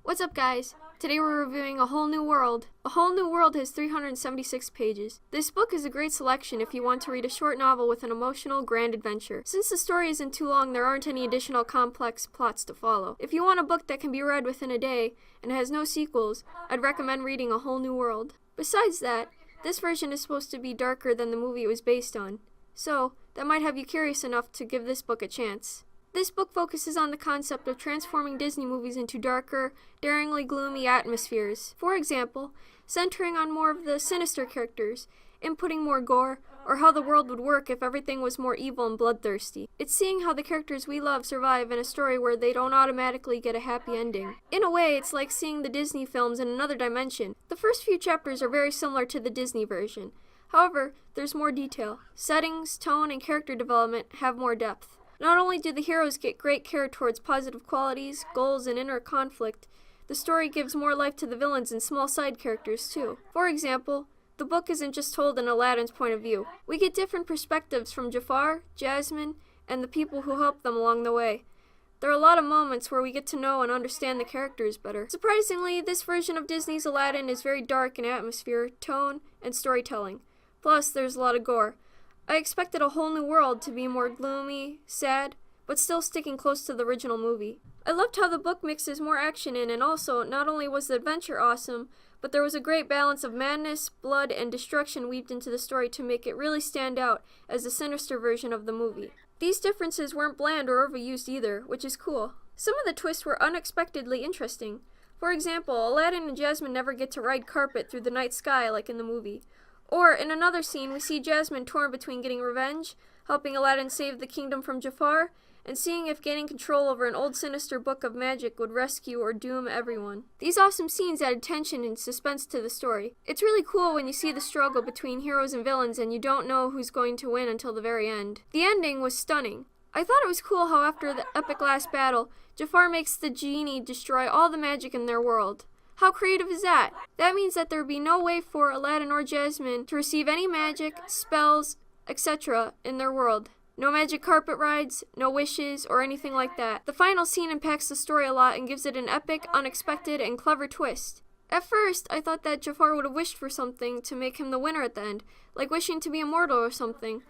What's up, guys? Today we're reviewing A Whole New World. A Whole New World has 376 pages. This book is a great selection if you want to read a short novel with an emotional, grand adventure. Since the story isn't too long, there aren't any additional complex plots to follow. If you want a book that can be read within a day and has no sequels, I'd recommend reading A Whole New World. Besides that, this version is supposed to be darker than the movie it was based on, so that might have you curious enough to give this book a chance. This book focuses on the concept of transforming Disney movies into darker, daringly gloomy atmospheres. For example, centering on more of the sinister characters, inputting more gore, or how the world would work if everything was more evil and bloodthirsty. It's seeing how the characters we love survive in a story where they don't automatically get a happy ending. In a way, it's like seeing the Disney films in another dimension. The first few chapters are very similar to the Disney version. However, there's more detail. Settings, tone, and character development have more depth. Not only do the heroes get great care towards positive qualities, goals, and inner conflict, the story gives more life to the villains and small side characters too. For example, the book isn't just told in Aladdin's point of view. We get different perspectives from Jafar, Jasmine, and the people who help them along the way. There are a lot of moments where we get to know and understand the characters better. Surprisingly, this version of Disney's Aladdin is very dark in atmosphere, tone, and storytelling. Plus, there's a lot of gore. I expected A Whole New World to be more gloomy, sad, but still sticking close to the original movie. I loved how the book mixes more action in, and also, not only was the adventure awesome, but there was a great balance of madness, blood, and destruction weaved into the story to make it really stand out as the sinister version of the movie. These differences weren't bland or overused either, which is cool. Some of the twists were unexpectedly interesting. For example, Aladdin and Jasmine never get to ride carpet through the night sky like in the movie. Or, in another scene, we see Jasmine torn between getting revenge, helping Aladdin save the kingdom from Jafar, and seeing if gaining control over an old sinister book of magic would rescue or doom everyone. These awesome scenes added tension and suspense to the story. It's really cool when you see the struggle between heroes and villains and you don't know who's going to win until the very end. The ending was stunning. I thought it was cool how after the epic last battle, Jafar makes the genie destroy all the magic in their world. How creative is that? That means that there would be no way for Aladdin or Jasmine to receive any magic, spells, etc. in their world. No magic carpet rides, no wishes, or anything like that. The final scene impacts the story a lot and gives it an epic, unexpected, and clever twist. At first, I thought that Jafar would have wished for something to make him the winner at the end, like wishing to be immortal or something,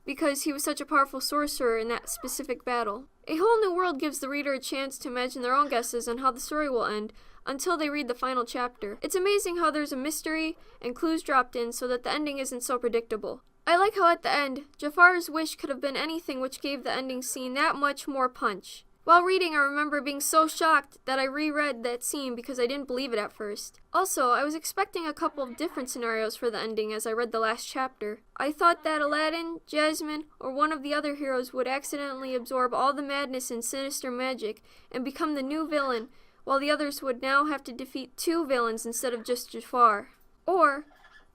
because he was such a powerful sorcerer in that specific battle. A Whole New World gives the reader a chance to imagine their own guesses on how the story will end, until they read the final chapter. It's amazing how there's a mystery and clues dropped in so that the ending isn't so predictable. I like how at the end, Jafar's wish could have been anything, which gave the ending scene that much more punch. While reading, I remember being so shocked that I reread that scene because I didn't believe it at first. Also, I was expecting a couple of different scenarios for the ending as I read the last chapter. I thought that Aladdin, Jasmine, or one of the other heroes would accidentally absorb all the madness and sinister magic and become the new villain, while the others would now have to defeat two villains instead of just Jafar. Or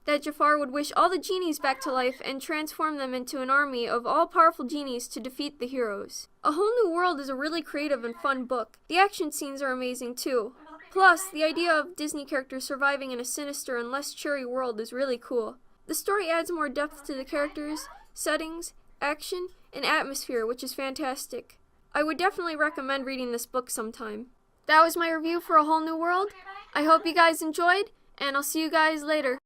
that Jafar would wish all the genies back to life and transform them into an army of all-powerful genies to defeat the heroes. A Whole New World is a really creative and fun book. The action scenes are amazing too. Plus, the idea of Disney characters surviving in a sinister and less cheery world is really cool. The story adds more depth to the characters, settings, action, and atmosphere, which is fantastic. I would definitely recommend reading this book sometime. That was my review for A Whole New World. I hope you guys enjoyed, and I'll see you guys later.